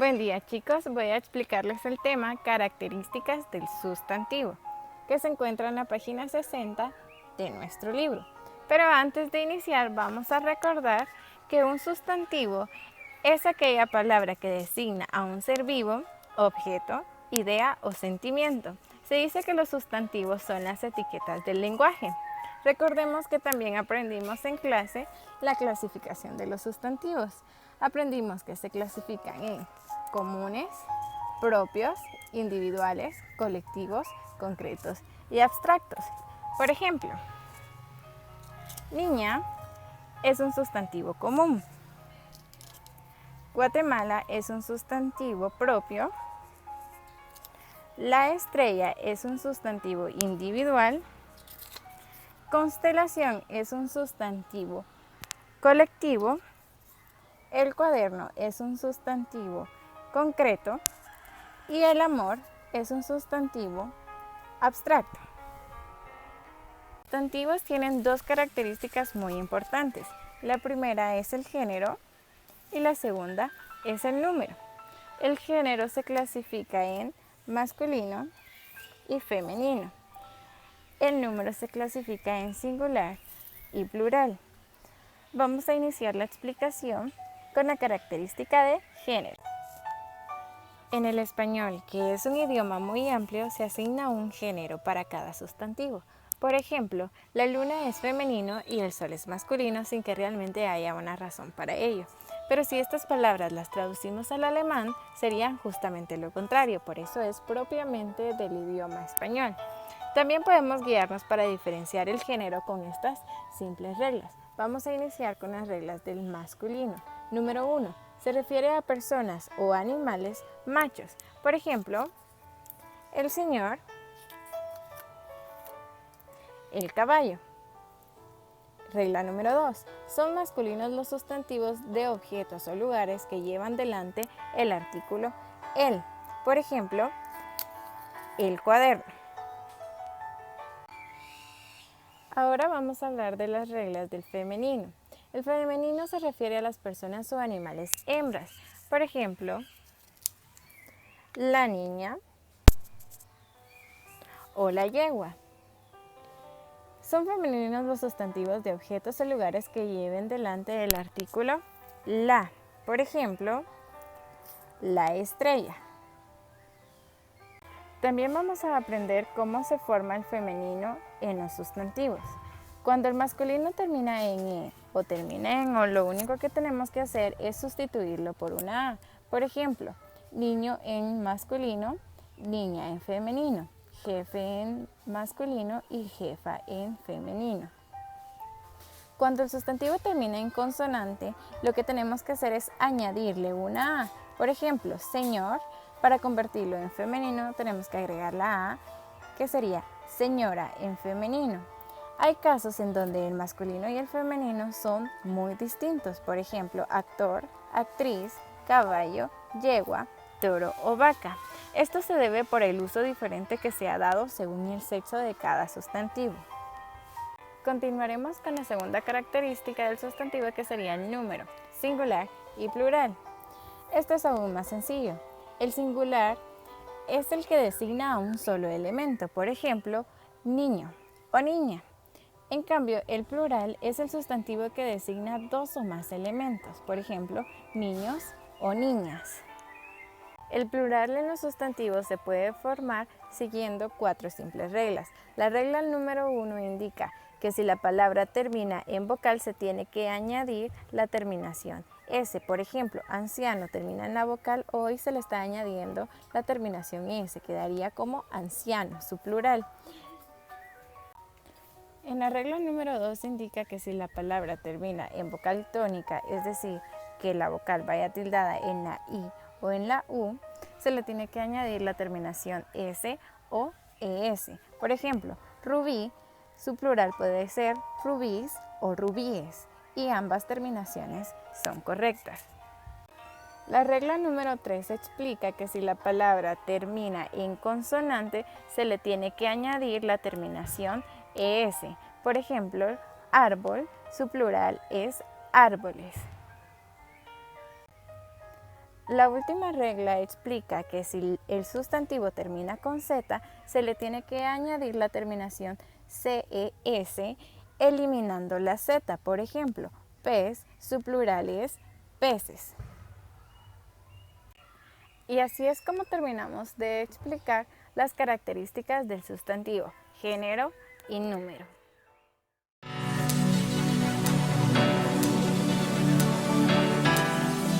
Buen día chicos, voy a explicarles el tema características del sustantivo, que se encuentra en la página 60 de nuestro libro. Pero antes de iniciar vamos a recordar que un sustantivo es aquella palabra que designa a un ser vivo, objeto, idea o sentimiento. Se dice que los sustantivos son las etiquetas del lenguaje. Recordemos que también aprendimos en clase la clasificación de los sustantivos. Aprendimos que se clasifican en comunes, propios, individuales, colectivos, concretos y abstractos. Por ejemplo, niña es un sustantivo común. Guatemala es un sustantivo propio. La estrella es un sustantivo individual. Constelación es un sustantivo colectivo. El cuaderno es un sustantivo concreto y el amor es un sustantivo abstracto. Los sustantivos tienen dos características muy importantes. La primera es el género y la segunda es el número. El género se clasifica en masculino y femenino. El número se clasifica en singular y plural. Vamos a iniciar la explicación con la característica de género. En el español, que es un idioma muy amplio, se asigna un género para cada sustantivo. Por ejemplo, la luna es femenino y el sol es masculino sin que realmente haya una razón para ello. Pero si estas palabras las traducimos al alemán, serían justamente lo contrario, por eso es propiamente del idioma español. También podemos guiarnos para diferenciar el género con estas simples reglas. Vamos a iniciar con las reglas del masculino. Número 1. Se refiere a personas o animales machos. Por ejemplo, el señor, el caballo. Regla número 2. Son masculinos los sustantivos de objetos o lugares que llevan delante el artículo el. Por ejemplo, el cuaderno. Ahora vamos a hablar de las reglas del femenino. El femenino se refiere a las personas o animales hembras. Por ejemplo, la niña o la yegua. Son femeninos los sustantivos de objetos o lugares que lleven delante el artículo la. Por ejemplo, la estrella. También vamos a aprender cómo se forma el femenino en los sustantivos. Cuando el masculino termina en e o termina en o, lo único que tenemos que hacer es sustituirlo por una a. Por ejemplo, niño en masculino, niña en femenino, jefe en masculino y jefa en femenino. Cuando el sustantivo termina en consonante, lo que tenemos que hacer es añadirle una a. Por ejemplo, señor, para convertirlo en femenino tenemos que agregar la a, que sería señora en femenino. Hay casos en donde el masculino y el femenino son muy distintos. Por ejemplo, actor, actriz, caballo, yegua, toro o vaca. Esto se debe por el uso diferente que se ha dado según el sexo de cada sustantivo. Continuaremos con la segunda característica del sustantivo, que sería el número, singular y plural. Esto es aún más sencillo. El singular es el que designa a un solo elemento, por ejemplo, niño o niña. En cambio, el plural es el sustantivo que designa dos o más elementos, por ejemplo, niños o niñas. El plural en los sustantivos se puede formar siguiendo 4 simples reglas. La regla número 1 indica que si la palabra termina en vocal se tiene que añadir la terminación S. Por ejemplo, anciano termina en la vocal O y se le está añadiendo la terminación S. Quedaría como anciano, su plural. En la regla número 2 indica que si la palabra termina en vocal tónica, es decir, que la vocal vaya tildada en la I o en la U, se le tiene que añadir la terminación S o ES. Por ejemplo, rubí, su plural puede ser rubíes o rubíes, y ambas terminaciones son correctas. La regla número 3 explica que si la palabra termina en consonante, se le tiene que añadir la terminación ES. Por ejemplo, árbol, su plural es árboles. La última regla explica que si el sustantivo termina con Z, se le tiene que añadir la terminación CES, eliminando la Z. Por ejemplo, pez, su plural es peces. Y así es como terminamos de explicar las características del sustantivo, género y número.